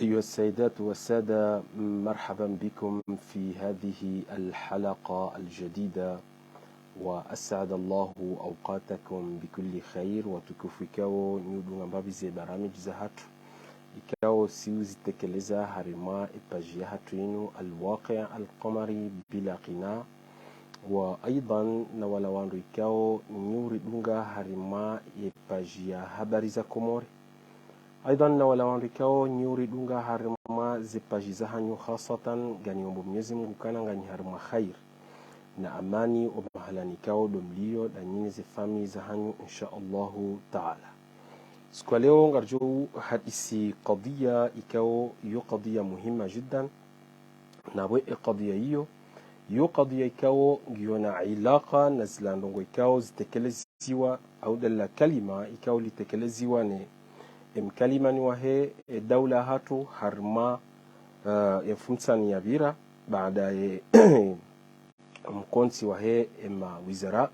أيها السيدات والسادة، مرحبا بكم في هذه الحلقة الجديدة، وأسعد الله أوقاتكم بكل خير وتكفيكاو نيودو نبابيزي برامج زهاتو إكاو سيوزي تكليزا هارما إباجي هاتوينو الواقع القمري بلا قناع، وأيضا نوالوانو إكاو نيوري دونغا هارما إباجي هاباريزا كوموري. أيضا نوالوانو إكاو نيوري دونغا هارما زيباجي زهانيو خاصة غاني ومبميزي مغوكانا غاني هارما خير na amani ومهلاني كاو دمليو دانيني زفامي زهانيو إن شاء الله تعالى. سكواليو نرجو حديثي قضية إكاو يو قضية مهمة جدا. نابوي قضية يو قضية إكاو جيونا علاقة نزلان دونغو إكاو زتكاليزيوا أو دل كلمة إكاو لتكاليزيوا كلمة وهي الدولة هاتو هرما يفمتسان يابيرا بعد مكونسي وهي إما وزراء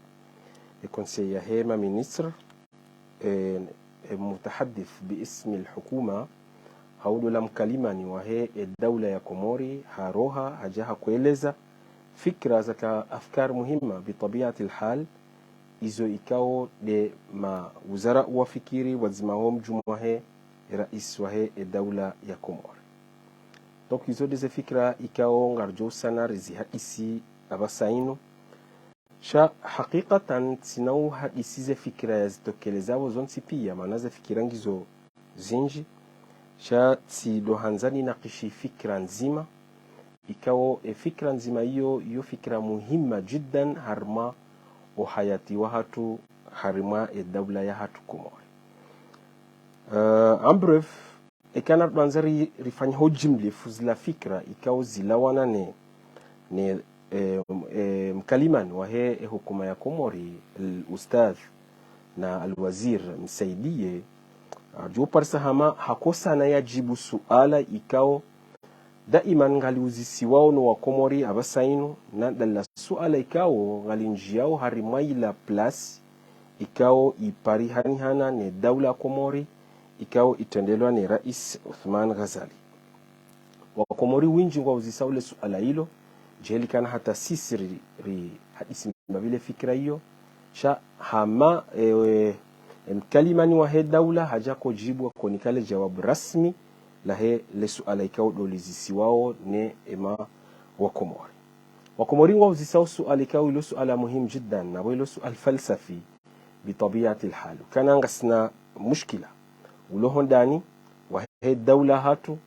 يكونسي يهي ما منيستر متحدث باسم الحكومة هودو لم كلمة وهي الدولة يا كوموري هاروها هجاها كويلزا فكرة زكا أفكار مهمة بطبيعة الحال إزو إكاو دي ما وزراء وفكيري وزماهم جمعه رئيس وهي الدولة يا كوموري. دونك إزو دي فكرة إكاو نرجو سنة رزيها إسي abasaino sha hakikatan sinau hadisize fikira yazitokelezao zonsi pia manaza fikirangizo zinji sha tsidohanzani nakishi fikra nzima ikao fikra nzima hiyo fikra muhimma jiddan harma uhayati wa hatu harima dawla ya hatu Komori. Ambref ikana banzari rifanya hojimli fuzila fikra ikao zilawana ne mkaliman wahe hukuma ya Komori al-ustadh na al-wazir msaidie juu parsahama hakosa na yajibu suala ikao daiman ngali uzisiwao no wa Komori abasainu na dala suala ikao ngali njiao harimaila plus ikao ipari hanihana ne dawla Komori ikao itendelwa ni Rais Uthman Ghazali wa Komori winji wa uzisaule suala hilo jeli kana hata sisi hadisi mbavile fikra hiyo sha hama mkalimani wa he dawla hajako jibu konikale jawabu rasmi la he le suala ikao dolizisi wao ne ema wa Komori. Wa Komori wao zisao suala ikao ilo suala muhimu jiddan na ilo suala falsafi bitabiati alhal kana ngasna mushkila ulo ndani wa he dawla hatu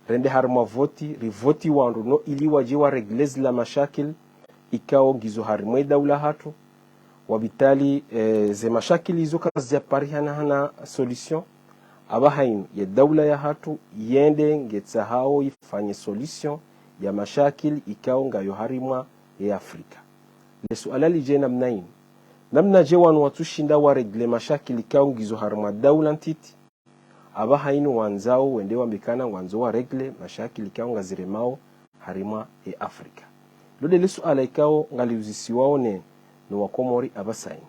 rende harma voti rivoti wandu no ili wajiwa reglez la mashakil ikao gizo harma dawla hatu wabitali ze mashakil izo kazi parihana hana solution abahain ya dawla ya hatu yende ngetsa hao ifanye solution ya mashakil ikao ngayo harima ya Afrika. Le suala lije namna je wanu watushinda wa regle mashakil ikao gizo harma dawla ntiti abahainu wanzao wende wambikana wanzo wa regle mashakili ikao ngaziremao harima Afrika. Lode le suala ikao ngaliuzisiwao ne wa Komori abasaini.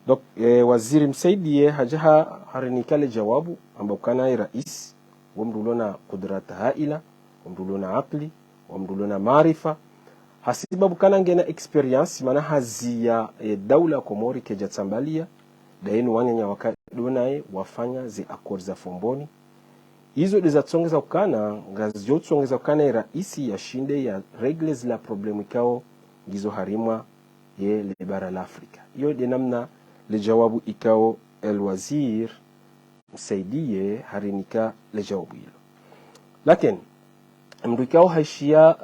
Donc waziri msaidie hajaha harinikale jawabu ambao rais wamdulona kudrata haila wamdulona akli wamdulona maarifa hasibabu kana ngena experience mana hazia dawla Komori keja tsambalia dainu wanyanya wakadonae wafanya zi akord za fomboni hizo diza tsongeza ukana ngazio tsongeza ukana raisi ya shinde ya regles la problemu ikao gizo harimwa ye le bara la Afrika. Hiyo de namna le jawabu ikao el-wazir msaidie harinika le jawabu hilo. Lakini mdu ikao haishia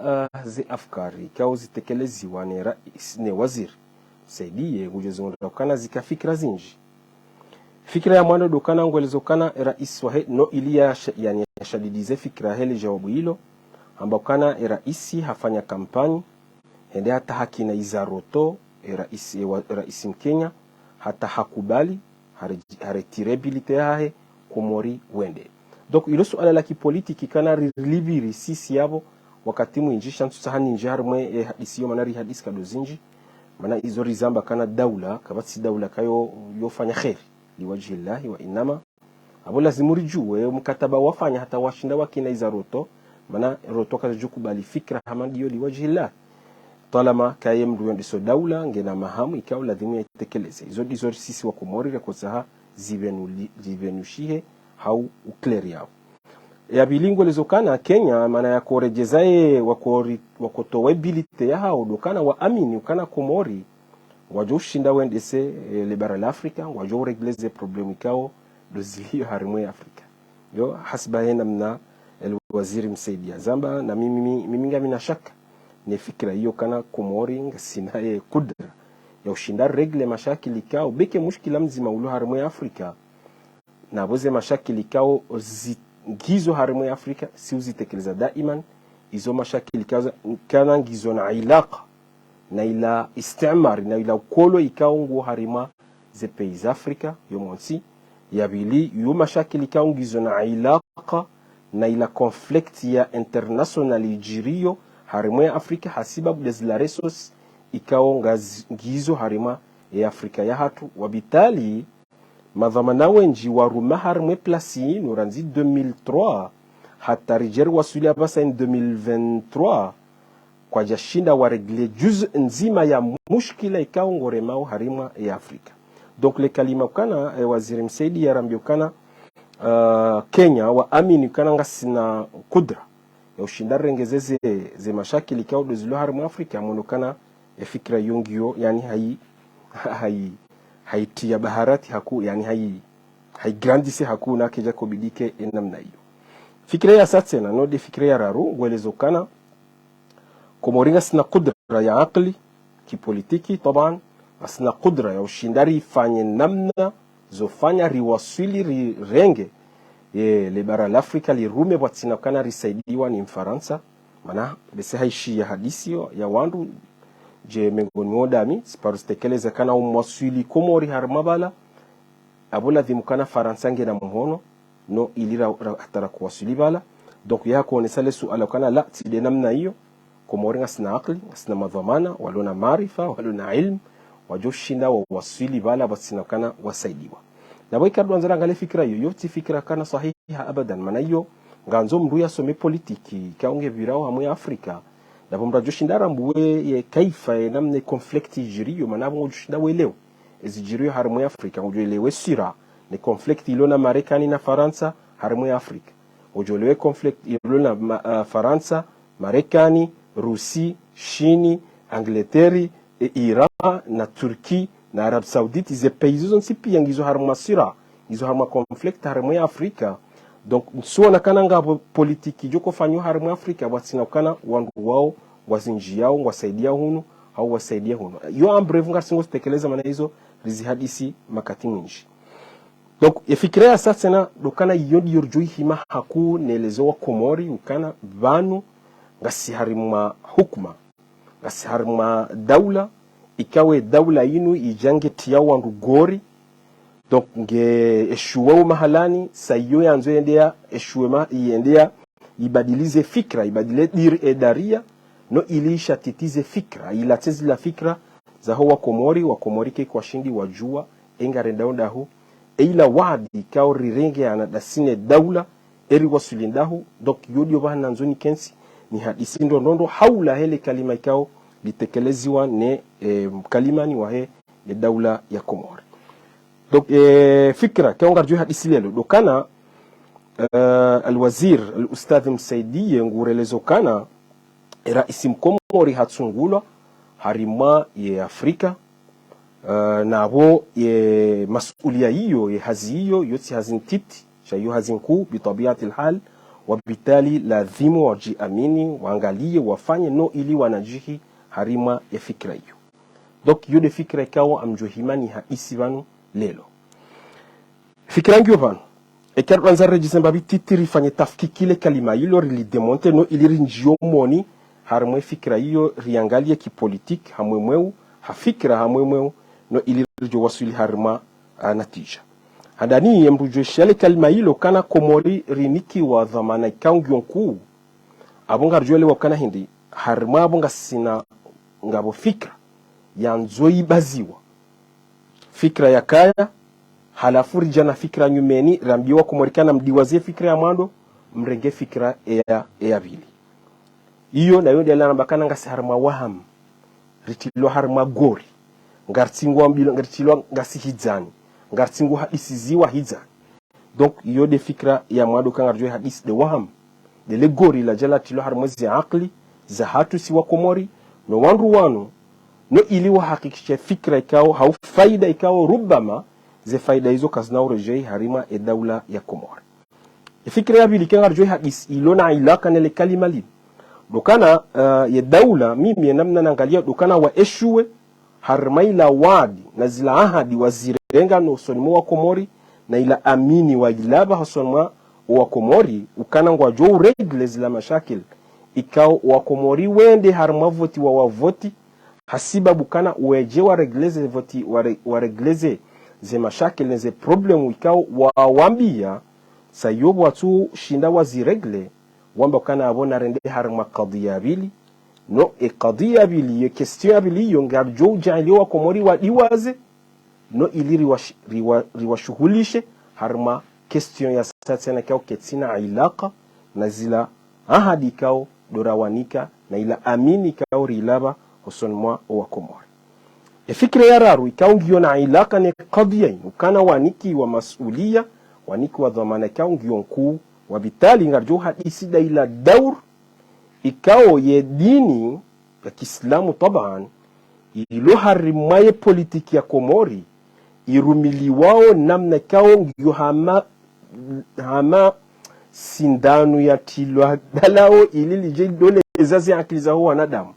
zi afkari ikao zitekelezi wane rais ne wazir msaidie hujezonda ukana zika fikra zinji fikra ya mwando dukana ngwelezokana rais wahe no ilia yani shadidize fikra heli jawabu hilo ambakana raisi hafanya kampani hende hata haki na izaroto rais Mkenya hata hakubali haretirabilite yahe Komori wende. Donc ilo suala la kipolitiki kana rilibiri sisi yabo wakati mwinjisha ntusahani njarmwe hadisi yo manari hadisi kadozinji mana izo rizamba kana dawla kabati dawla kayo yofanya khairi liwajhi Allah wa inama abo lazima rijue mkataba wafanya hata washinda wakina iza roto mana roto kazi kubali fikra hamandi liwajillah talama kaye mdu ndiso daula ngena mahamu ikaw lazima itekeleze izo sisi wa Komori kwa saha zivenushihe hau ukleri yao ya bilingo lezokana Kenya mana ya korejezae wakotowabilite ya hao dokana wa amini ukana Komori wajo shinda wendese le bara la Afrika wajo regleze problemu ikao dozilio harimwe Afrika yo hasba hena mna waziri msaidia zamba na mimi ngami na shaka ni fikra hiyo kana Komori ngasinaye kudra ya ushinda regle mashakili ikao beke mushkila mzima ulu harimwe Afrika na boze mashakili ikao ngizo harimwe Afrika si uzitekeleza daiman izo mashakili kana ngizo na ilaqa na ila istimar na ila ukolo ikao ngu harima ze pays Afrika yomonsi yabili yu mashakili ikao ngizo na ilaqa na ila conflict ya international ijirio harimwe Afrika hasibabu dezila resource ikao ngizo harima ya Afrika ya hatu wabitali madhamana wenji waruma harimwe plasi nuranzi 2003 hata rijeri wasuli abasa in 2023 kwa jashinda waregle juz nzima ya mushkila ikao ngoremao harima ya Afrika. Donc le kalima kana waziri msaidi ya rambio kana Kenya wa amini kana ngasina kudra ya ushinda rengezeze ze mashakili ikao dozilo harima Afrika monokana fikra yongio yani haiti ya baharati haku yani hai grandisi haku na keja kobidike namna hiyo fikra ya satsena no de fikra ya raru welezokana Komoringa sina kudra ya akli kipolitiki taban asina kudra ya ushindari fanye namna zofanya riwasili renge le bara la Afrika lirume watsina kana risaidiwa ni Mfaransa mana bese haishi ya hadisi ya wandu je mengoni modami siparustekeleza kana umwasili Komori harmabala abola dhimukana Faransa ngena mhono no ilira hatara kuwasili bala donc yako onesale suala kana la tide namna hiyo Komoringa sina akli sina madhamana walona maarifa walona ilmu wajoshinda wa wasili bala basina kana wasaidiwa na boy kadwa nzara ngale fikra hiyo yote fikra kana sahiha abadan maana hiyo nganzo mndu ya some politiki kaunge virao hamu Afrika na bomra joshindara mbuwe ye kaifa namne conflict jirio manabo joshinda weleo ezijirio hamu Afrika ujoelewe sira ni conflict ilona Marekani na Faransa hamu Afrika ujoelewe conflict ilona Faransa Marekani Rusi Chini Angleterre Iran na Turki na Arab Saoudite ze pays zonsi pia ngizo harma sira ngizo harma conflict harma Afrika donc suona kana ngabo politiki joko fanyo harma Afrika watsina kana wangu wao wazinji yao wasaidia hunu au wasaidia hunu yo ambrevu ngasingo stekeleza maana hizo rizihadisi makati mwinji donc efikira sasa na dokana yodi yorjui hima haku nelezo wa Komori ukana vanu ngasi harima hukuma ngasi harima daula ikawe daula inu ijange tiyawa wandu gori donc nge eshuwe mahalani sayo yanzo yendea eshuwe yendea ibadilize fikra ibadile dir edaria no ilisha titize fikra ilatezi la fikra za ho wa Komori ke kwa shindi wajua engarenda hu ila wadi ikaw rirenge anadasine daula eri wasulindahu donc yodi bana nzoni kensi ni hadisi ndondo haula hele kalima ikao litekeleziwa ne kalimani wahe le daula ya Komori donc fikra kaungar juu hadisi lelo dokana alwazir alustadh msaidi ngurelezo kana rais Komori hatsungulwa harima ya Afrika nabo ye masulia hiyo ye hazi hiyo yote hazintiti shayo hazinku bitabiati alhal wabitali lazima wajiamini waangalie wafanye no ili wanajihi harima ya fikra hiyo donc yode fikra ikawa amjohimani haisi vanu lelo fikra ngyo vanu ekarwanza rejisemba bititiri fanye tafkikile kalima hilo li demonte no ili rinjio moni harima fikra hiyo riangalie kipolitik hamwemweu hafikra hamwemweu no ili rijo wasuli harima natija hadani yemrujo shale kalima hilo kana Komori riniki wa dhamana ikangyo nkuu abonga rjole wakana hindi harima abonga sina ngabo fikra yanzoi baziwa fikra ya kaya halafu rijana fikra nyumeni rambiwa kumorikana mdiwaze fikra ya mwando mrenge fikra ya vili iyo na yode ala nambakana ngasi harma waham ritilo harma gori ngartingwa mbilo ngartilo ngasi hijani ngartingwa hadisiziwa hijani donc iyo de fikra ya mwando kangarjwe hadis de waham de le gori la jala tilo harma zi aqli za hatu siwa komori no wandu wanu no ili wa hakikisha fikra ikao hau faida ikao rubama ze faida hizo kazina urejei harima e daula ya Komori. Fikra ya bili kengar joy hadis ilona ilaka nele kalima li. Dokana ya daula mimi namna nangalia dokana wa eshuwe harima ila wadi na zila ahadi wazirenga no sonimo wa Komori na ila amini wa ilaba hasonima wa Komori ukana ngwa jo regle zila mashakil ikao wa Komori wende harima voti wa wavoti hasiba bukana ueje wa regleze voti wa regleze ze mashakil ze problem ikao wawambia sayobu watu shinda waziregle wamba kana abona rende harma qadhiya bili no qadhiya bili ye question bili yongar jo jaliwa Komori wadiwaze no ili riwashughulishe harma question ya sasa na kao ketsina ilaka na zila ahadi kao dorawanika na ila amini kao rilaba husonmwa wa Komori. Fikra ya raru ikaungio na ilaka ne qadhiya ukana waniki wa masulia waniki wa dhamana ikaungio nkuu wabitali ngarjo hadisi da ila daur ikao ye dini ya Kiislamu taban ilo harimaye politiki ya Komori irumili wao namna ikaungio hama sindanu ya tilwa dalao ilili je dole ezazi akili za wanadamu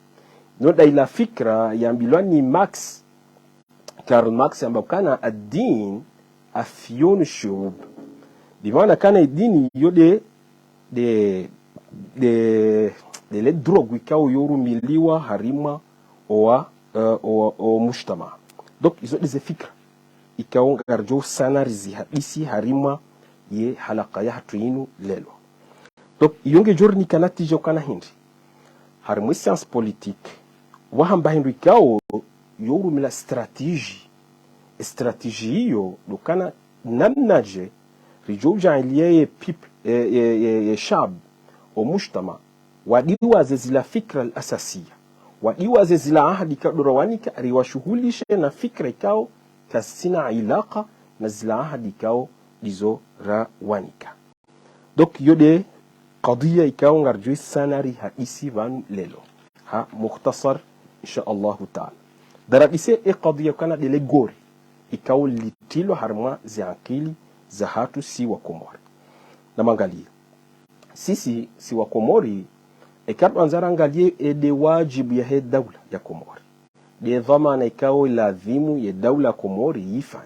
no da ila fikra ya mbilwani Karl Marx ambapo kana ad-din afyun shub bimana kana dini yode de le drogue ikao yorumiliwa harima o mujtama donc izo des fikra ikao ngarjo sana rizi hadisi harima ye halaka ya hatuinu lelo donc yonge jorni kana tijo kana hindi harimo science politique wahamba hindu ikao yorumila strategie hiyo dokana namnaje rijouja iliye pip ye shab o mujtama wadiwaze zila fikra al-asasiya wadiwaze zila ahadi kadorawanika riwashughulishe na fikra ikao kasina ilaka na zila ahadi ikao dizo rawanika donc yode qadhiya ikao ngarjui sanari hadisi van lelo ha mukhtasar insha Allah ta'ala darabise qadhiya kana dele gori ikao litilo harma za akili za hatu si wa Komori na mangalia sisi si wa Komori ekatu anzara angalie de wajibu ya he daula ya Komori de dhamana ikao ladhimu ya daula Komori ifanye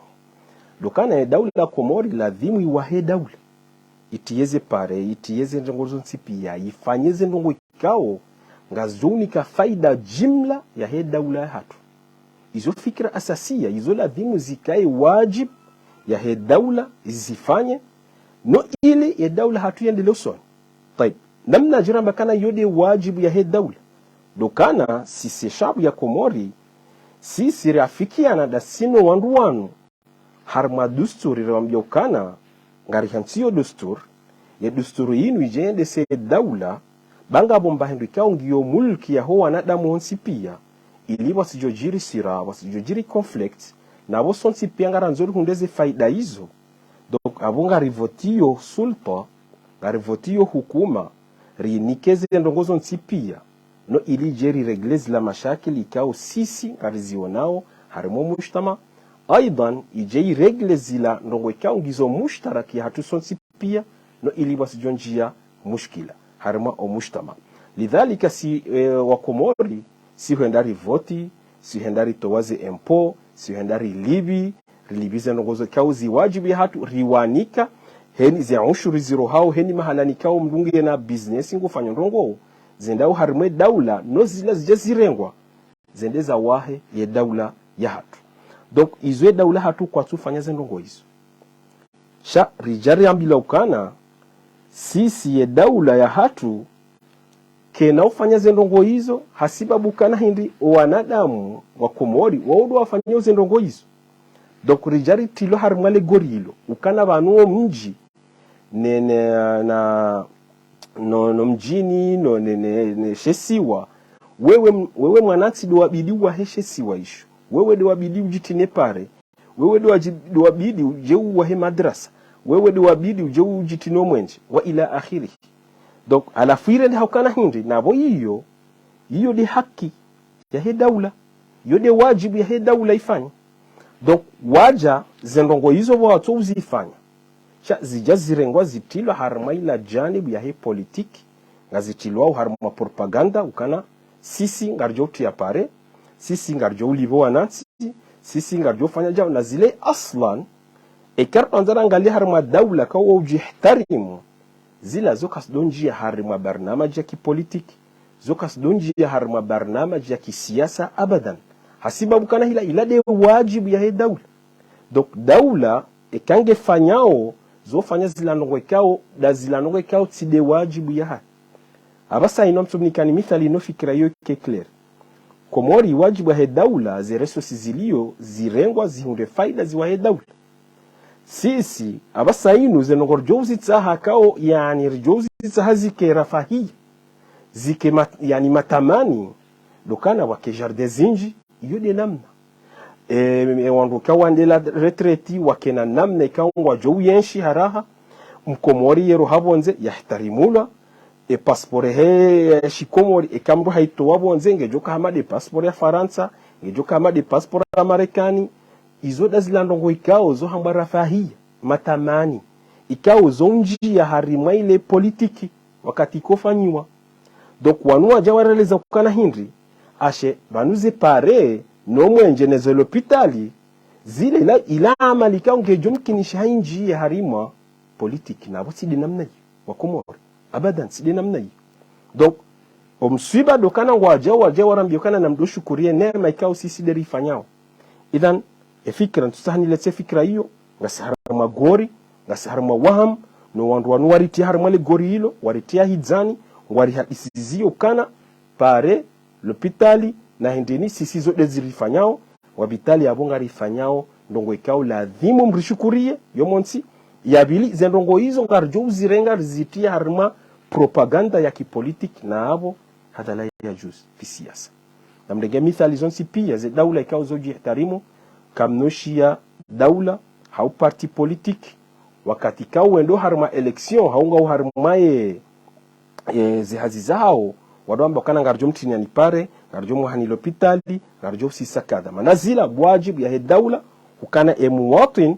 dokana ya daula Komori ladhimu iwahe daula itiyeze pare itiyeze ndongozo nsipia ifanyeze ndongo ikao ngazuni ka faida jimla ya he daula ya hatu izo fikra asasia izo ladhimu zikae wajib ya he daula zifanye no ile ya daula hatu yende losoni طيب namna jiramba kana yode wajibu ya he daula dokana sisi shabu ya Komori sisi rafikiana da sino wanduwanu harma dusturi rambia ukana ngari hansiyo dustur ya dusturu yinu ijende se daula banga bomba hendu ikao ngiyo mulki ya ho wanadamu honsi pia ili wasijojiri sira wasijojiri conflict na wasonsi pia ngaranzori hundeze faida hizo donc abunga rivotio sulta rivotio hukuma rinikeze ndongozo nsipia no ili jeri reglezi la mashakili ikao sisi ngarizionao harimo mujtama aidan ijei reglezi la ndongo ikao ngizo mushtaraki hatu sonsi pia no ili wasijonjia mushkila harima o mujtama lidhalika si wa Komori si huendari voti si huendari towaze empo si huendari libize ndongozo kauzi wajibu ya hatu riwanika heni zi ushuri ziro hao heni mahalani kao mdungi na business ngufanya ndongo zendao harime daula no zila zijazirengwa zendeza wahe ye daula ya hatu donc izwe daula hatu kwa tufanya zendongo hizo sha rijari ambila ukana sisi ye daula ya hatu kena ufanya zendongo hizo hasiba bukana hindi wanadamu wa Komori waudu wafanya zendongo hizo donc rijari tilo harumale gorilo ukana banuo mji no mjini no ne shesiwa wewe mwanati do wabidi wa heshesiwa isho wewe do wabidi ujitine pare wewe do wabidi uje wa he madrasa wewe do wabidi uje ujitino mwenje wa ila akhiri. Donc ala fuire de hakana hindi nabo hiyo de haki ya he daula hiyo de wajibu ya he daula ifanye. Donc waja zendongo hizo watu uzifanya cha zijazirengwa zitilwa harma ila janibu ya he politiki nga zitilwa harma propaganda ukana sisi ngarjo tu ya pare sisi ngarjo ulivo wanansi sisi ngarjo fanya jao na zile aslan ekar anzara ngali harma daula kwa ujihtarimu zila zokas donji ya harma barnamaji ya kipolitiki zokas donji ya harma barnamaji ya kisiasa abadan hasiba bukana ila de wajibu ya he daula. Donc daula ekange fanyao zo fanya zilanongo ikao da zilanongo ikao tide wajibu ya ha abasa inomtumnikani mithali no fikira yo ke clear komori wajibu ya he daula zeresosi zilio zirengwa zihunde faida ziwa he daula sisi abasa inu zenongor jozi tsaha kao yani jozi tsaha zike rafahi zike yani matamani dokana wake jardin zinji iyo de namna wanduka wandela retreti wakena namna ikangwa jo yenshi haraha mkomori yero habonze yahtarimula passport he shikomori ekamro haito wabonze ngejoka hamade passport ya Faransa ngejoka hamade passport ya Marekani izo dazilandongo ikao zo hambara fahia matamani ikao zonji ya harimwa ile politiki wakati kofanywa. Donc wanua jawareleza kukana hindri ashe banuze pare no mwenje nezo l'hôpitali zile ila amalika ngejumkinisha hinji ya harimwa politiki na wasidi namna wakomori abadan sidi namna. Donc omsiba dokana waja warambiyokana na mdoshukurie neema ikao sisi deri fanyao idhan efikra tusahani letse fikra hiyo ngasharma gori ngasharma waham no wandu wariti harma le gori hilo waritia hidzani wari hadisizio kana pare l'hôpitali na hendeni sisi zote zilifanyao wabitali abonga rifanyao ndongo ikao ladhimu mrishukurie yomonsi yabili zendongo hizo ngarjo uzirenga zitia harma propaganda ya kipolitiki na abo hadala ya juz fi siasa na mdenge mithali zonsi pia ze daula ikao zoji ihtarimu kamnoshia daula hau parti politiki wakati kao wendo harma election haunga harmaye zihazi zao wadwamba kana ngarjo mtini anipare ngarjo muhani l'hôpitali ngarjo sisa kada manazila wajibu ya he daula ukana muwatin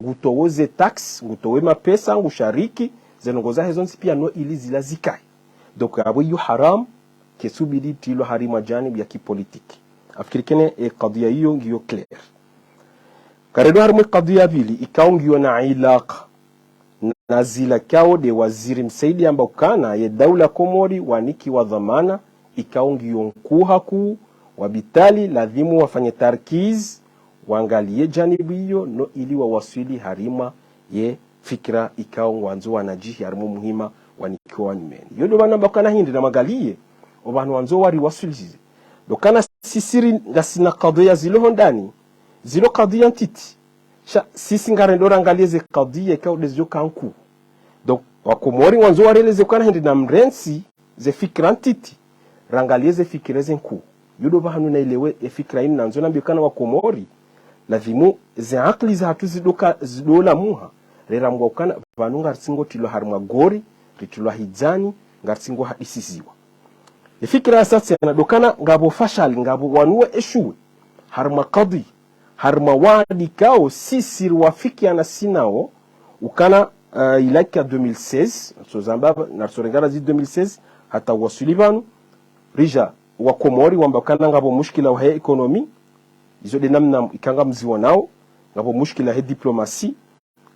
ngutowoze tax ngutowe mapesa ngushariki zenongoza hezonsi pia no ili zila zikai. Donc abo yu haram kesubidi tilo harima janibu ya kipolitiki afikirikene qadhiya hiyo ngiyo clear. Karedo harmu qadhiya bili ikao ngiyo na ilaqa na zila kao de waziri msaidi amba ukana ye daula komori waniki wa dhamana ikao ngiyo nkuha kuu wabitali ladhimu wafanye tarkiz waangalie janibu hiyo no ili wawasili harima ye fikra ikao wanzo wanajihi harimu muhima waniki wa nyumeni yodo wana bakana hindi na magalie obanu wanzo wari wasuli dokana sisiri ngasina qadhiya zilo hondani zilo qadhiya ntiti sisi ngarendora angalie ze qadhiya ikao dezo kanku. Donc wakomori wanzo wareleze kana hindi na mrensi ze fikra ntiti rangalie ze fikra ze nku yodo bahanu na ilewe fikra inu nanzo nambikana wakomori lazimu ze akli za hatu zidola muha rera mwa ukana vanu ngarsingo tilo harma gori tilo hijani ngarsingo hadisiziwa fikra sasa yanadokana ngabo fashal ngabo wanuwe eshuwe harma qadi harma wadi kao sisi wafiki anasinao ukana ilaka 2016 so zamba na sorengara zi 2016 hata wasulibanu rija wakomori wambakana ngabo mushkila wa ekonomi izo de namna ikanga mziwa nao ngabo mushkila he diplomasi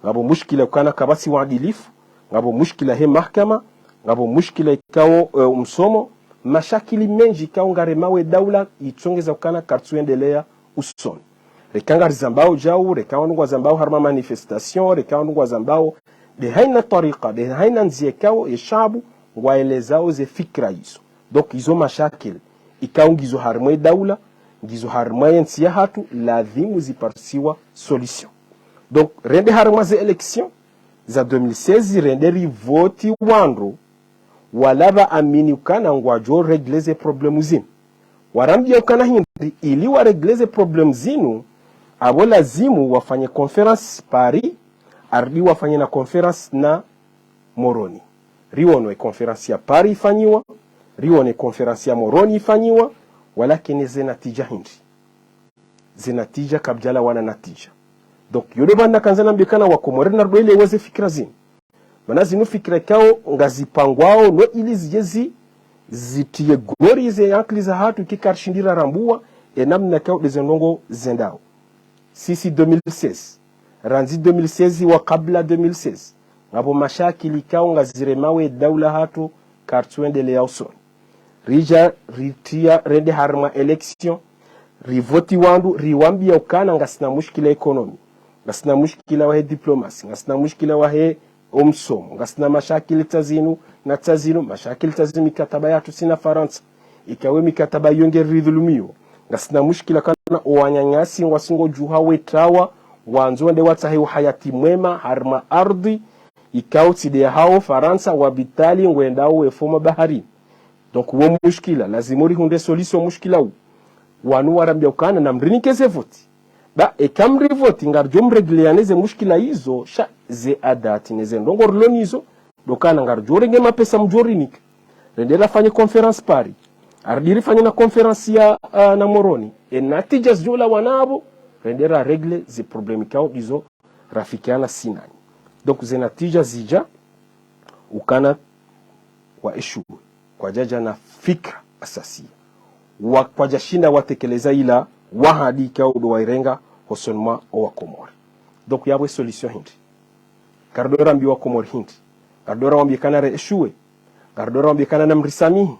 ngabo mushkila kana kabasi waadilifu ngabo mushkila he mahkama ngabo mushkila ikao msomo mashakili menji ikao ngaremawe daula itongeza kana kartuendelea uson rekanga zambao jau rekanga ngwa zambao harma manifestation rekanga ngwa zambao de haina tariqa de haina nziekao yeshabu waelezao ze fikra hizo. Donc izo mashakili ikao ngizo harma daula ngizo harma yensi ya hatu ladhimu ziparsiwa solution. Donc rende harma ze election za 2016 rende rivoti wandro walaba amini ukana ngwajo regleze problemu zinu. Warambia ukana hindi ili waregleze problemu zinu, abo lazimu wafanye conference Paris, ardi wafanye na conference na Moroni. Riwone conference ya Paris ifanyiwa, riwone conference ya Moroni ifanyiwa, walakini zenatija hindi. Zenatija kabjala wana natija. Donc yode banda kanzana mbikana wakomore na rwele weze fikra zinu. Mana zinu fikra kao ngazipangwao no ili zijezi zitiye glori ze yankli za hatu kikarshindira rambua enamna kao dezenongo zendao. Sisi 2016, ranzi 2016 wa kabla 2016, ngabo mashakili kao ngaziremawe daula hatu kartuende le yauson. Rija ritia rende harma election, rivoti wandu, riwambi ya ukana ngasina mushkila ekonomi, ngasina mushkila wahe diplomasi, ngasina mushkila wahe omsomo, ngasina mashakili tazinu, na tazinu, mashakili tazinu mikataba yatu sina Faransa, ikawe mikataba yonge ridhulumio, ngasina mushkila kana owanyanyasi wasingo juha wetawa, wanzuende watahe hayati mwema, harma ardhi, ikao tide hao Faransa wabitali ngwendao wefoma bahari. Donc wo mushkila, lazimori hunde solution mushkila u. Wanu warambia ukana na mrinikeze voti. Ba ekamri voti ngarjo mregleaneze mushkila hizo, sha ze adati neze ndongo rloni hizo, dokana ngarjo renge mapesa mjorinika. Rendela fanye conference Paris. Ardiri fanye na conference ya na Moroni. Natija zjola wanabo, rendera regle ze problemi kao hizo rafikiana sinani. Donc ze natija zija, ukana wa eshuwe. Kwa jaja na fikra asasi. Kwa jashinda watekeleza ila wahadi kao do wairenga hosonma o wakomori. Donc yabwe solution hindi. Kardora mbi wakomori hindi. Kardora wambi kanare eshuwe. Kardora wambi kanana mrisamihi.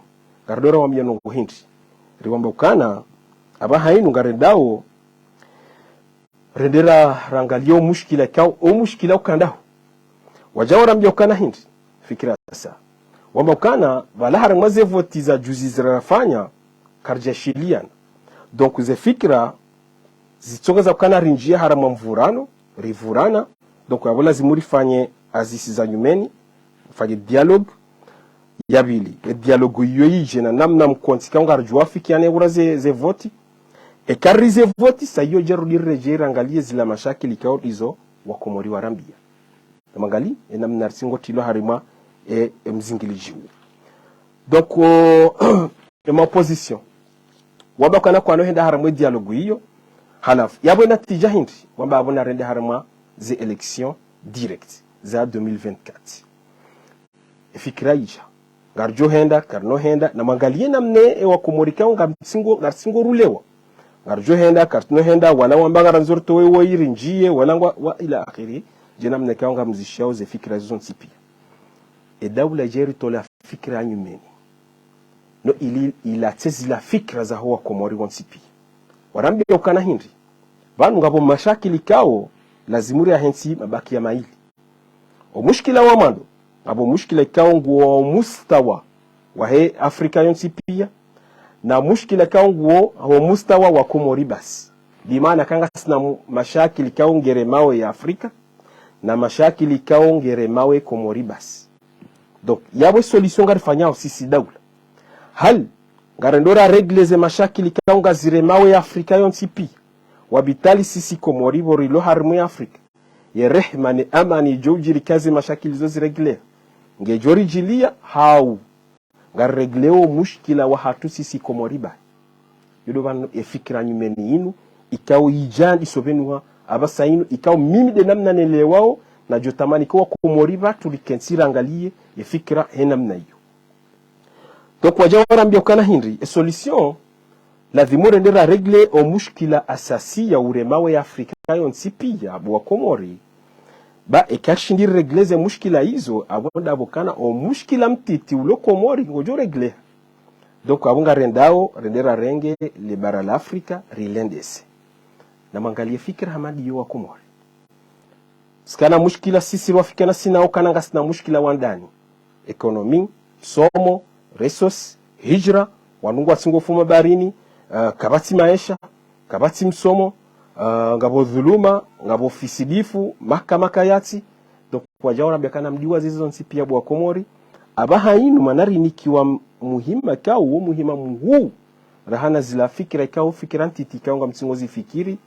Kardora wambi nungu hindi. Riwambi ukana aba hainu ngaredao rendera rangalio mushkila kao o mushkila ukandao. Wajawara mbi ukana hindi. Fikira asa. Wamba ukana valahara mwaze voti za juzi zirafanya karja shiliana. Donc ze fikira zitonga ukana rinjia harama mvurano, rivurana. Donc wabola zimuri fanye azisi za nyumeni, fanye dialogue yabili. E dialogue yoyi na namna mkontika ungarjua fikiane ura ze voti. E kari ze voti sa yo jeru direjera angalie zila mashakili kao izo wakomori warambia. Namangali namna narsingo tilo harima mzingili jiwu. Donc ma position waba kana kwa no henda harama dialogue hiyo halaf yabo natija hindi wamba abona rende harama ze election direct za 2024 fikira ija garjo henda karno henda na mangalie namne wakomorika ngarsingo rulewa garjo henda karno henda wala wamba ngaranzorto wewe irinjie wala wa ila akhiri jenamne kaonga mzishao ze fikira zon sipi. E daula jeri tola fikra nyumeni. No ila tezi la fikra za hoa komori wansipi. Warambi ukana hindi. Vanu ngabo mashakili kao lazimuri ya hensi mabaki ya maili. O mushkila wa mando. Ngabo mushkila kao nguo mustawa wa he Afrika yonsipia. Na mushkila kao nguo wa mustawa wa komori basi. Dimana kanga sina mashakili kao ngere mawe ya Afrika. Na mashakili kao ngere mawe komori basi. Donc yabwe solution ngarifanyao sisi daula. Hal ngarendora regleze mashakili kaunga ziremawe ya Afrika yonsipi. Wabitali sisi komori borilo harmu ya Afrika. Ye rehmani amani jojiri kazi mashakili zo zireglea. Ngejori jilia hau. Ngaregleo mushkila wa hatu sisi komori ba. Yudovano efikira nyumeni inu. Ikao ijandi sobenuwa abasa inu. Ikao mimi de namna nelewao. Na jotamani kwa kumoriba tulikensira angalie ye fikra henamna hiyo. Donc wajawara mbio kana hindi solution la dhimure ndera regle o mushkila asasi ya uremawe ya Afrika yonsipi ya abu wa Komori. Ba ekashindi regleze mushkila hizo abonda abokana o mushkila mtiti ulo Komori ngojo regle. Donc abunga rendera renge le bara la Afrika rilendese. Na mangalie fikra hamadi yo wa Komori. Sikana mushkila sisi wafikana sina ukana ngasina mushkila wandani. Ekonomi, somo, resource, hijra, wanungu wasingo fuma barini, kabati maisha, kabati msomo, ngabo dhuluma, ngabo fisidifu, mahakama kayati. Donc kwa jawara biakana mdiwa zizo nsi pia bwa Komori. Abaha inu manari nikiwa muhima kao, muhima muhu. Rahana zila fikira kao, fikira ntiti kao nga msingozi fikiri.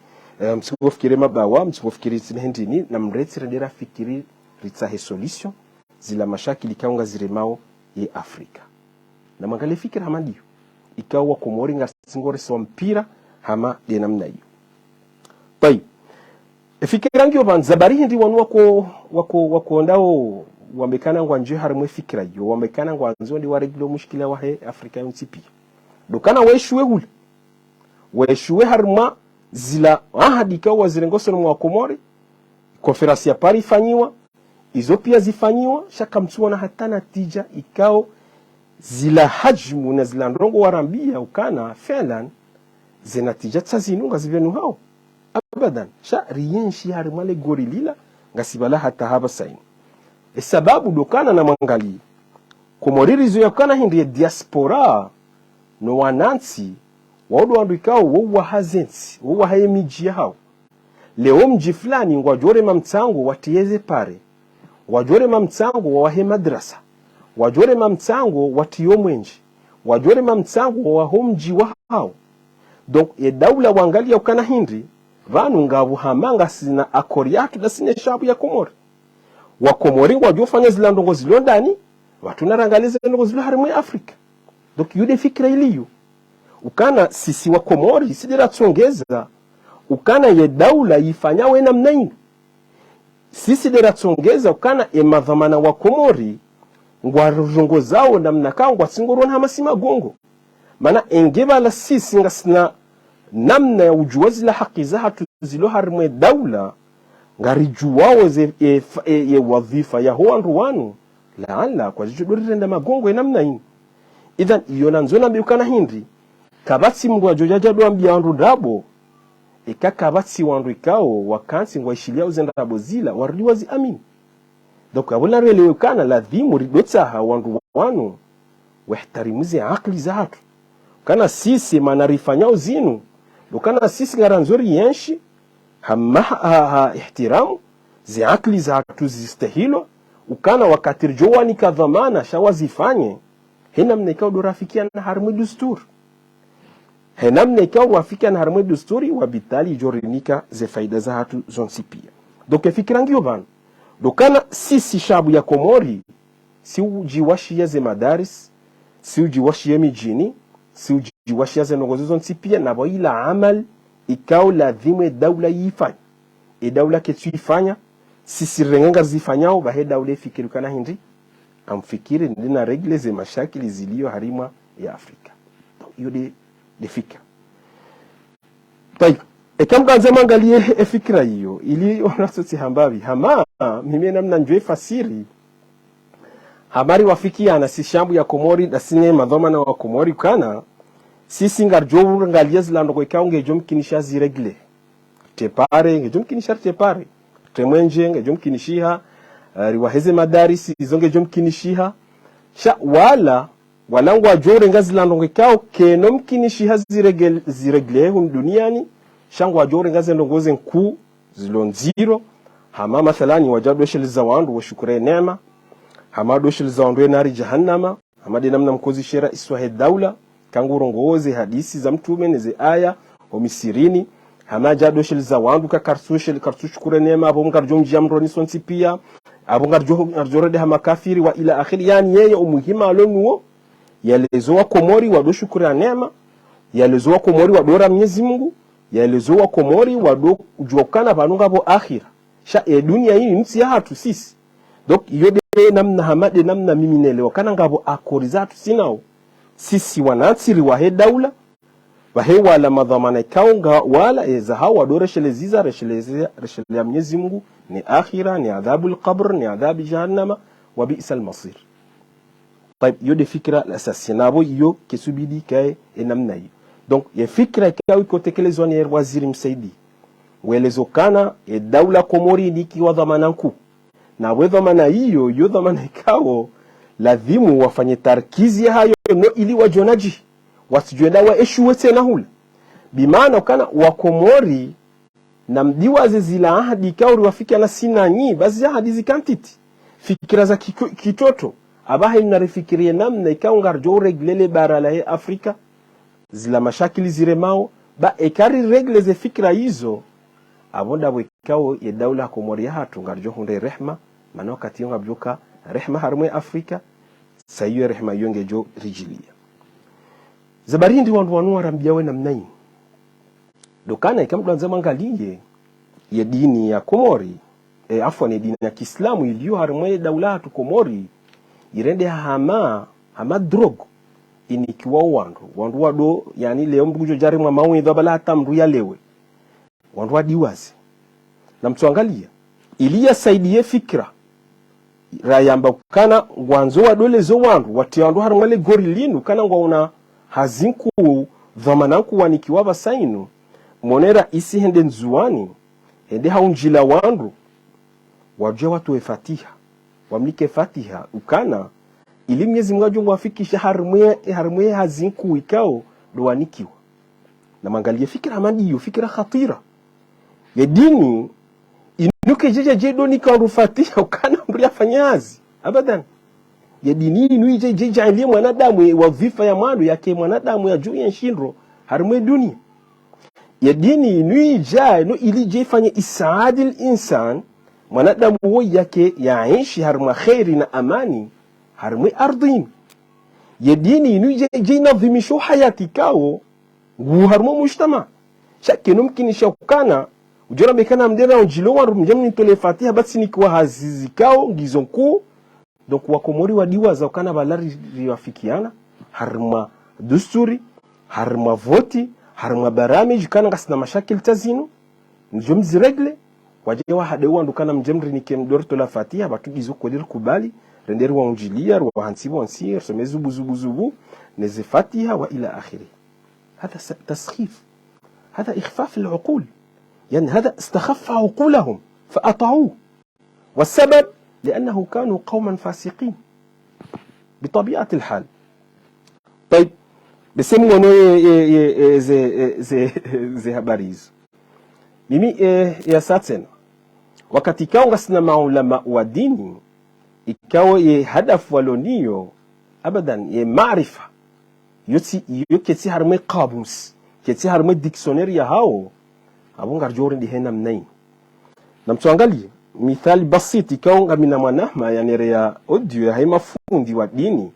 Msingo fikiri mabawa, msingo fikiri zinhendini. Na mreti rendera fikiri ritsahe solution. Zila mashakili kao nga ziremao ye Afrika. Na mangali fikira hama ndiyo. Ikawa Komori nga singore sawa mpira hama denamna hiyo. Tayi. Fikira ngio ban zabari hindi wanu wako ndao wamekana ngwanje harimwe fikira hiyo. Wamekana ngwanzo ndi wareglo mushkila wahe Afrika yontipi. Dokana weshuwe huli. Weshuwe harima zila ahadika wazirengoso mwa Komori. Konferansi ya Paris ifanyiwa. Izo pia zifanyiwa. Shaka mtuwa na hata natija ikao zila hajmu na zila ndrongo warambia ukana felan zinatija tsazinu nga zivenu hao. Abadan. Sha riyenshi harimale gorilila nga sibala hata haba saini. Sababu dokana na mangali. Komoririzo ya kana hindi diaspora no wanansi waudu wandu ikao wawa hazensi, wawa haye miji ya hao. Leo mji fulani wajore mamtango watiyeze pare. Wajore mamtango wawahe madrasa. Wajore mamtango watiyo mwenji. Wajore mamtango wawaho mji wa hao. Donc daula wangali ya ukana hindi vanu ngavu hamanga sina akori yatu na sine shabu ya Komori. Wa Komori wajofanya zila ndongo zilo ndani watu narangalize ndongo zilo harimwe Afrika. Donc yude fikira iliyo. Ukana sisi wa Komori sidira tsongeza ukana ye daula yifanya wena mnainu. Sisi dira tsongeza ukana emadhamana wa Komori ngwa rujungo zao na mnakangwa singorona hamasima gongo. Mana engeba la sisi ngasina namna ya ujuwazi la haki za hatu zilo harimwe daula ngarijuwao ye wadhifa ya huandu wanu laala kwa jujudori renda magongo namna ini. Idhan iyo nzona mbiukana hindi kabati mgwa jojaja ambia wandu dabo eka kabati wandu ikao wakansi ngwa ishilia uzenda dabo zila warliwazi amini. Donc abula relewekana ladhimu ridotsaha wandu wanu wahtarimuzi akli za hatu. Kana sisi manarifanyao zinu dokana sisi ngaranzori yenshi hama ihtiramu zi akli za hatu zistahilo ukana wakati rjowani kadhamana shawazifanye hina mnekao do rafikia na harmwe dusturi. Hina mnekao rafikia na harmwe dusturi wabitali jorinika ze faida za hatu zonsipia. Doke fikirangio bana. Dokana sisi shabu ya Komori si ujiwashia ze madaris, si ujiwashia mijini, si ujiwashia ze nongozo zonsipia na waila amal ikao ladhime daula yifanya. Daula ketu yifanya sisi rengenga zifanyao bahe daula fikiru kana hindi amfikiri ndina regle ze mashakili zilio harima ya Afrika. Iyo de fikra. Tayi. Kama nzema angalie fikra hiyo ili onasoti hambavi. Hama mimi namna njwe fasiri. Hamari wafikia na si shambu ya Komori na sine madhomana wa Komori kana sisi ngarjowu ngalia zilando kwa ikao ngejom kinisha ziregle. Tepare ngejom kinisha tepare. Temwenje ngejom kinishiha riwaheze madarisi izonge jom kinishiha sha walangu wajore ngazi lando ngekao kenom kinishiha ziregle hun duniani shangu wajore ngazi ndongoze nku zilonziro hama mathalani wajadu sheli za wandu wa shukure neema hama do sheli za wandu nari jahannama hama dinamna mkozi shera iswahe daula kangu rongoze hadisi za mtume neze aya o misirini hama jadu sheli za wandu ka karsu shukure neema abo ngarjom jamroni sonsi pia abo ngarjorede hama kafiri wa ila akhiri. Yani yeye umuhima alonuo yalezo wa Komori wado shukura neema, yalezo wa Komori wadora Mwenyezi Mungu, yalezo wa Komori wado ujokana banunga bo akhira sha dunia hii nsi ya hatu sisi. Donc yode namna hamade namna mimi nelewa kana ngabo akori zatu sinao sisi wanansiri wa he daula wahe wala madhamana kaunga wala ezaha wadora sheleziza reshelezea reshelea Mwenyezi Mungu ni akhira, ni adhabul qabr, ni adhabi jahannama wa bi'sal masir. Taib yode fikra l'assassinabo yo kesubidi kae namna hiyo. Donc ye fikra kae ko tekelezwa ni waziri msaidi welezokana daula Komori niki wa dhamana nku na we dhamana hiyo dhamana ikao lazima wafanye tarkizi hayo no ili wajonaji wasijwenda wa eshuwe tena hula bimaana ukana wakomori na mdiwaze zila ahadi kauri wafiki na sina nyi bazi ahadi zikantiti fikira za kitoto abaha inarifikirie namna ikawa ngarjo reglele bara la Afrika zila mashakili ziremao ba ekari regle ze fikira hizo abonda wikao ya daula Komori hatu ngarjo hunde rehma maana wakati yonga bjoka rehma harmwe Afrika sayo rehma yonge jo rijilia zabari ndi wandu wanu warambiawe namna hii dokana ikamdu anzama ngaliye ya dini ya Komori afwa ni dini ya Kiislamu iliyo harmwe daula hatu Komori irende hama drogo inikiwa wandu wado yani leo mdujo jari mwa mawe dhabala hata mru ya lewe wandu wadiwazi na mtuangalia iliya saidie fikra rayamba kana wanzo wadole zo wandu wati wandu harumale gori linu kana ngwauna hazinku dhamananku wanikiwa basainu monera isi hende nzuani hende haunjila wandu wajua watu fatiha wamlike fatiha ukana ili Mwenyezi Mungu mwafikisha harmwe hazinku ikao dowanikiwa na mangalie fikira madiyo fikira khatira ya dini inuke jeje doni ka fatiha ukana mria fanyazi abadan ya dini inu jeje alie mwanadamu wazifa ya mwandu yake mwanadamu ya juu ya nshindro harmwe dunia ya dini inu ija no ili je fanye isaadil insan mwanadamu wo yake yaishi harma khairi na amani harmwe ardhini ya dini inu je nadhimisho hayati kao ngu harmo mujtama shaki numkini shakana ujora bekana mdena onjilo wa mjamni tole fatiha basi ni kwa hazizi kao ngizonku donc wakomori wadiwa za kana balari riwafikiana harma dusturi harma voti harma baramij kana kasna mashakil tazino njomzi regle wajewa hadewa ndukana mjamri ni kemdorto la fatiha batugizo kodir kubali renderi wa unjilia wa hansibu ansir somezu buzubuzubu neze fatiha wa ila akhiri هذا تسخيف هذا إخفاف العقول يعني هذا استخف عقولهم فأطعوه والسبب لأنه كانوا قوما فاسقين بطبيعة الحال طيب بسمو زي هباريز mimi ya satsen wakati kao ngasina maulama wa dini ikawa ye hadafu waloniyo abadan ye maarifa yoketi harme qamus keti harme dictionnaire ya hao abungar jori ndi hena mnain na mtuangalie mithali basit ikawa mina mwanahma yani rea audio ya haima fundi wa dini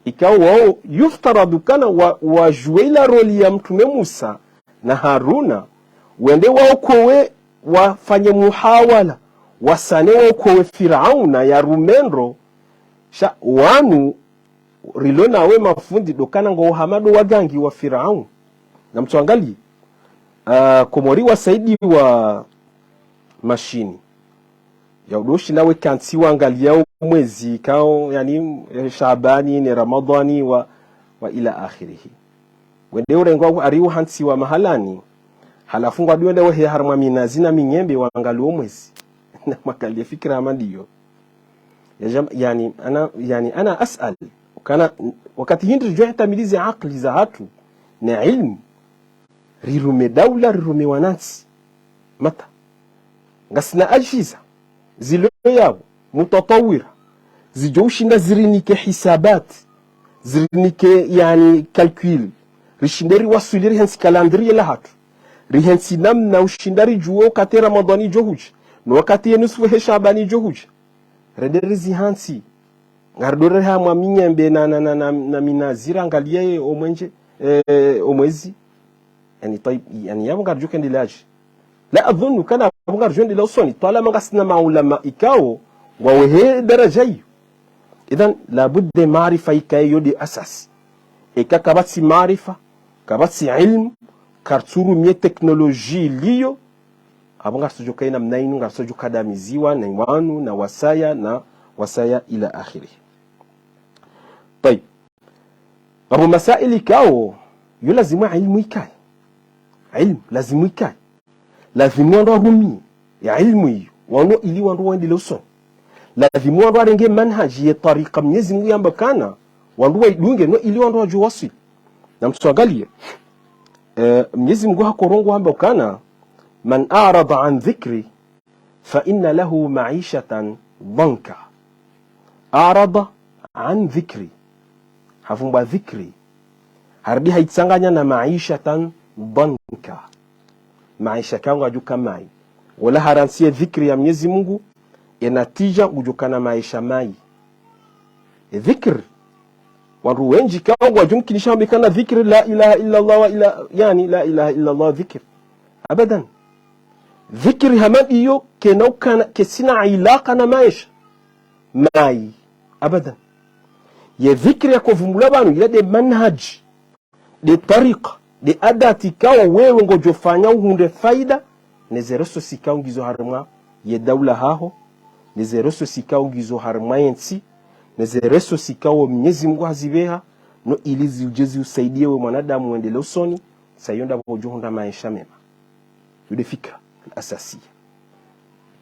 ikawa wao yuftaradu kana wa juela roli ya mtume Musa na Haruna wende wao kowe wafanye muhawala wasane wao kowe Firauna ya Rumendro sha wanu rilona we mafundi dokana ngo hamado wagangi wa Firaun na mtuangali Komori wa saidi wa mashini ya udoshi nawe kansi waangalia mwezi kao yani Shaabani ni Ramadhani wa ila akhirihi wende urengo ariwa hansi wa mahalani halafu ngwa diwende we harma minazina minyembe waangalia mwezi na makalia fikra amandiyo yani ana asal kana wakati hindi rujua tamilizi akli za hatu na ilmu rirume daula rirume wanansi mata ngasina ajiza zilo yao mutatawira zijoshinda zirinike hisabat zirinike yani calcul rishinderi wasuliri hensi calendrier la hatu rihensi namna ushindari juo kati Ramadhani johuj no wakati yenusfu Shabani johuj rederizi hansi ngardore ha mwa minyembe na minazira angalia omwenje omwezi yani طيب يعني yabo ngarjo kendilaji la adhunnu kana ngarjo ndila usoni talama ngasina maulama ikao wawehe daraja hiyo idhan la budde maarifa ikayo di asas ikakabati maarifa kabati ilmu karturu mie teknoloji liyo abo ngarjo kaina mnainu ngarjo kadamiziwa na wanu na wasaya ila akhirih. طيب ابو مسائل كاو يلزم علم يكاي علم لازم يكاي لازم ندرمي يا علمي وانو الي وانو وندي لوسون لازم ندرو رنجه منهج طريقه Mwenyezi Mungu yamba kana وانو يدunge no ili وانو جو وصل na mtuangalie Mwenyezi Mungu hakorongo hamba ukana man a'rada an dhikri fa inna lahu ma'ishatan dhanka. A'rada an dhikri hafumba dhikri harbi haitsanganya na ma'ishatan dhanka. Maisha kangu ajuka mai wala haransie dhikri ya Mwenyezi Mungu inatija ujukana maisha mai. Dhikr wandu wengi kangu wajumkinisha mbikana dhikri la ilaha illa Allah wa yani la ilaha illa Allah dhikr abadan. Dhikri hamadi yo kenauka kesina ilaka na maisha mai abadan. Ye dhikri ya kuvumbula banu ila de manhaj de tariqa de adati kawa wewe ngojofanya uhunde faida nezereso sikao ngizo harma ye daula haho nezereso sikao ngizo harma yensi nezereso sikao Mwenyezi Mungu hazibeha no ilizi ujezi usaidie we mwanadamu uendele usoni sayonda bojohunda maisha mema. Yude fikra asasi.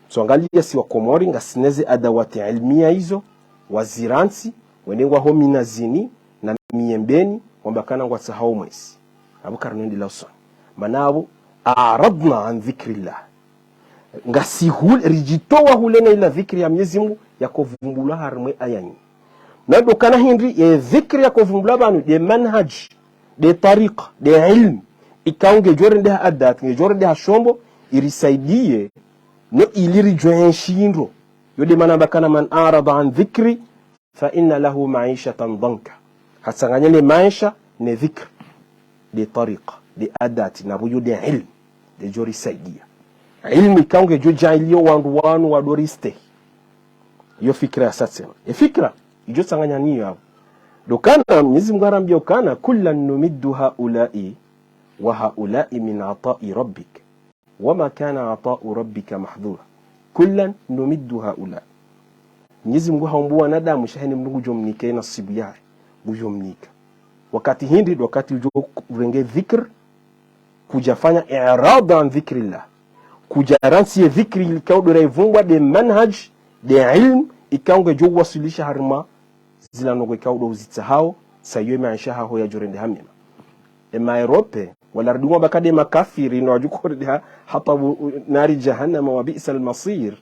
So angalia si wa Komori ngasineze adawati ilmia hizo waziransi wenengwa homi na zini na miembeni wambakana ngwa sahau mwesi abukar nendi lawson manabo a'radna an dhikrillah ngasihul rijitowa hulena ila dhikri ya Mwenyezi Mungu yakovumbula harmwe ayanyi nado kana hindi ya dhikri yakovumbula banu de manhaj de tariqa de ilm ikaunge jorende ha adat nge jorende ha shombo irisaidie no iliri joenshindo yode manaba kana man a'rada an dhikri fa inna lahu ma'ishatan dhanka. Hatsanganya ne maisha ne dhikr de tariqa de adati na buyo de ilm de jori saidia ilmi kaunge jo jailio wandu wanu wadoriste yo fikra sasa fikra ijo tsanganya niyo hapo dokana Mwenyezi Mungu arambia kana kullan numiddu haula'i wa haula'i min ata'i rabbik wama kana ata'u rabbika mahdhura. Kullan numiddu haula'i Mwenyezi Mungu haumbuwa nadamu shaheni mnungu jomnike nasibu yake bujomnika wakati hindi wakati ujo urenge dhikr kujafanya i'rada an dhikrillah kujaransi dhikri ilikaudora ivungwa de manhaj de ilm ikaunge jo wasilisha harma zila nogo ikaudo uzitsahao sayo maisha haho ya jorende hamema ema Europe wala rdunwa bakade makafiri no ajukorde hata nari jahannama wa bi'sa al-masir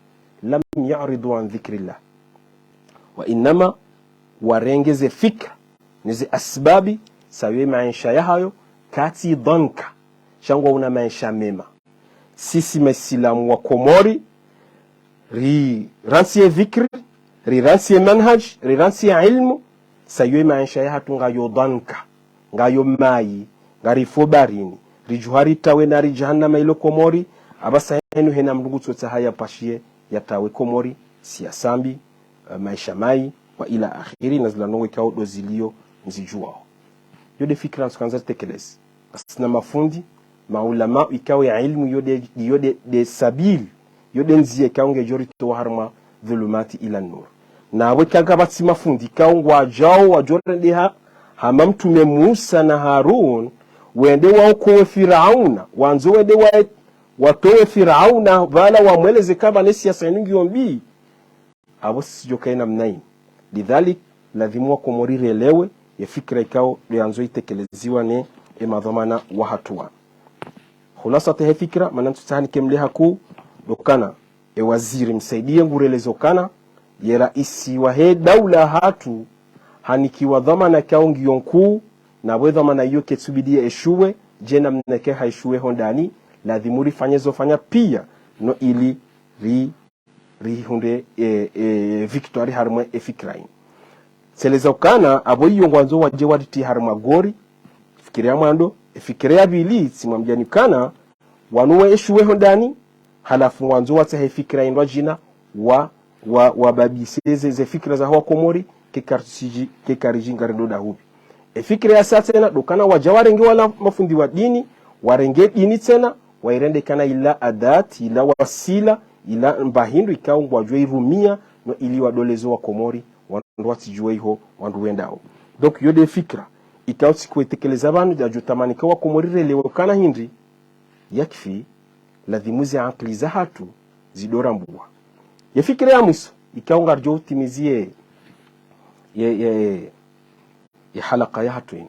lam ya'ridu an dhikrillah wa inma warengeze fikra nizi asbabi sawe maisha yahayo kati dhanka shangwa una maisha mema. Sisi maislamu wa Komori ri ransiye dhikri ri ransiye manhaj ri ransiye ilmu sawe maisha yahatu ngayo dhanka ngayo mai ngari fobarini rijuhari tawe nari jahannama ilo Komori abasa henu hena mdungu tsotsa haya pashie ya tawe Komori siyasambi maisha mai wa ila akhiri nazila nongo ikao dozilio nzijuao. Yode fikra nsukanza tekelezi asina mafundi maulama ikawe ya ilmu yode de sabil yode nziye kaunge jori to harma dhulumati ila nur na wekaga batsi mafundi kaungwa wajao wajorende hamamtume Musa na Harun wende wao kwa Firauna wanzo wende watoe Firauna wala wamweleze kama nesi ya saningi ombi abo sijokaina mnaini lidhalik lazimwa Komori relewe ya fikra ikao lianzo itekeleziwa ne emadhamana wa hatua khulasa te fikra manantu sahani kemleha ku dokana waziri msaidie ngurelezo kana ye raisi wa he daula hatu hanikiwa dhamana kao ngionku na we dhamana hiyo ketsubidie eshuwe jena mneke haishuwe hondani lazimuri fanyezo fanya pia no ili hunde victory harma efikrain seleza ukana abo iyo ngwanzo waje waditi harma gori fikiria mwando fikiria bili simamjani kana wanuwe eshuwe hondani halafu ngwanzo wata hefikrain wajina wa babiseze ze fikra za hawa Komori ke kariji ngarindo da hubi fikira sasa tena dokana wajawarenge wala mafundi wa dini warenge dini tena wairende kana ila adati ila wasila ila mbahindu ikaungwa jwe irumia no ili wadolezo wa Komori wandu watijue iho wandu wendao donc yode fikra ikauti kuetekeleza banu ja jutamani kwa Komori relewe kana hindi yakfi ladhimuzi akli za hatu zidora mbuwa ya fikira ya muso ikaunga jo timizie ya halaka ya hatu ini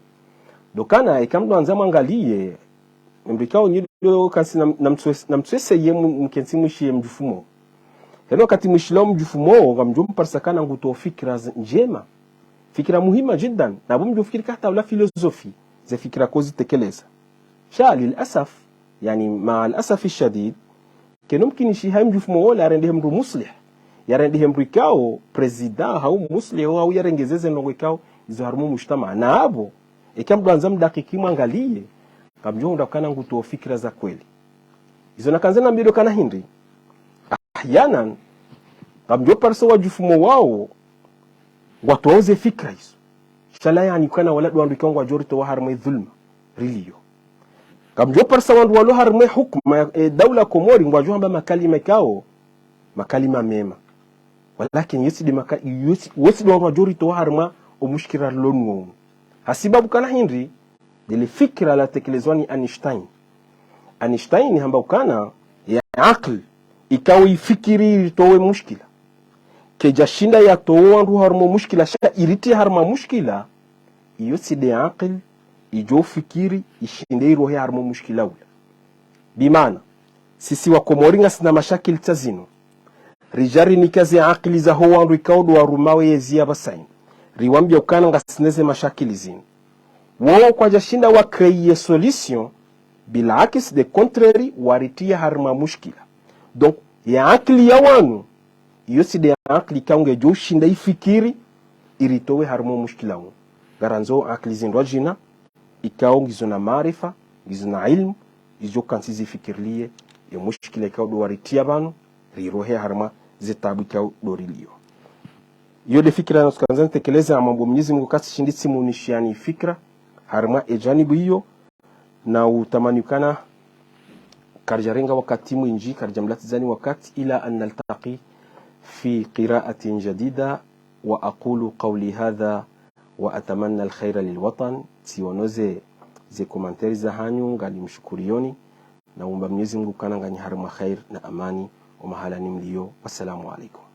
dokana ikamdo anza mangalie mbrikao nyido kansi na mtwese ye mkensi mwishi mjufumo heno kati mwishilo mjufumo gamjum parsakana nguto fikra njema fikra muhima jiddan na bumju fikiri kahta wala filosofi za fikra kozi tekeleza sha lilasaf yani ma alasaf الشديد كانوا ممكن يشي هاي مجفمو ولا رندهم رو مصلح يرندهم ركاو بريزيدان هاو مصلح هو يرنجزز انه ركاو يظهروا مجتمع نابو ikam duanzam dakiki mwangalie kamjo ndakana nguto fikra za kweli izo nakanzana mbido kana hindi ahyanan kamjo parso wajufumo wao watu wauze fikra hizo shala yani kana wala duandu kangwa jorito wa harmai dhulma rilio kamjo parsa wandu walo harmai hukma dawla komori ngwajua mba makalima kao makalima mema walakin yesi duandu jorito wa harma o mushkira longo hasibabu kana hindi dili fikra la tekelezwani Einstein hamba ukana ya akli ikawa ifikiri towe mushkila kejashinda ya towe wandu harmo mushkila shaka iriti harma mushkila iyo side akli ijo fikiri ishinde irohe harmo mushkila ula bimana sisi wa komoringa sina mashakil tazino rijari nikazi akli za ho wandu ikaudu wa rumawe yezia basaini riwambia ukana nga sineze mashakili zinu wao kwa jashinda wa kreye solution bilakis de contrary waritia harma mushkila donc ya akli ya wanu iyo si de akli kaunge jo shinda ifikiri iritowe harma mushkila wanu garanzo akli zindwa jina ikao ngizona marifa ngizona ilmu ijo kansizi fikirliye ya mushkila ikao do waritia banu rirohe harma zetabu ikao dorilio iyo de fikira nasukanzani tekeleza mambo Mwenyezi Mungu kasi shinditsi munishiani fikra harma ejanibu hiyo na utamanikana karjarenga wakati mwinji karjamlati zani wakati ila an naltaqi fi qira'atin jadida wa aqulu qawli hadha wa atamanna alkhaira lilwatan sionoze ze komantari za hanyu ngali mshukurioni na umba Mwenyezi Mungu kana ngani harma khair na amani wa mahala ni mlio. Wassalamu alaikum.